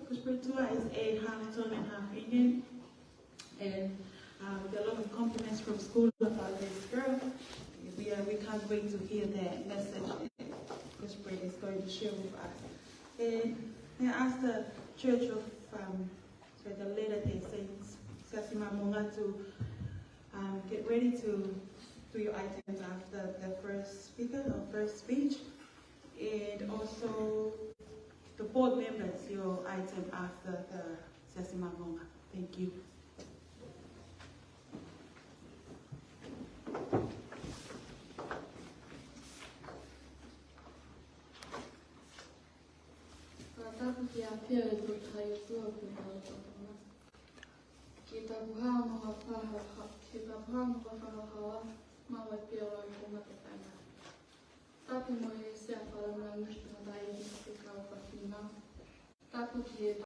Kushpiritua is a half Tongan, half Indian, and there are a lot of compliments from school about this girl. We can't wait to hear that message that Kushprit is going to share with us. And I asked the Church of the Latter-day Saints, Sasima Monga, to get ready to do your items after the first speaker or first speech, and also the board members, your item after the Sasima Monga. Thank you.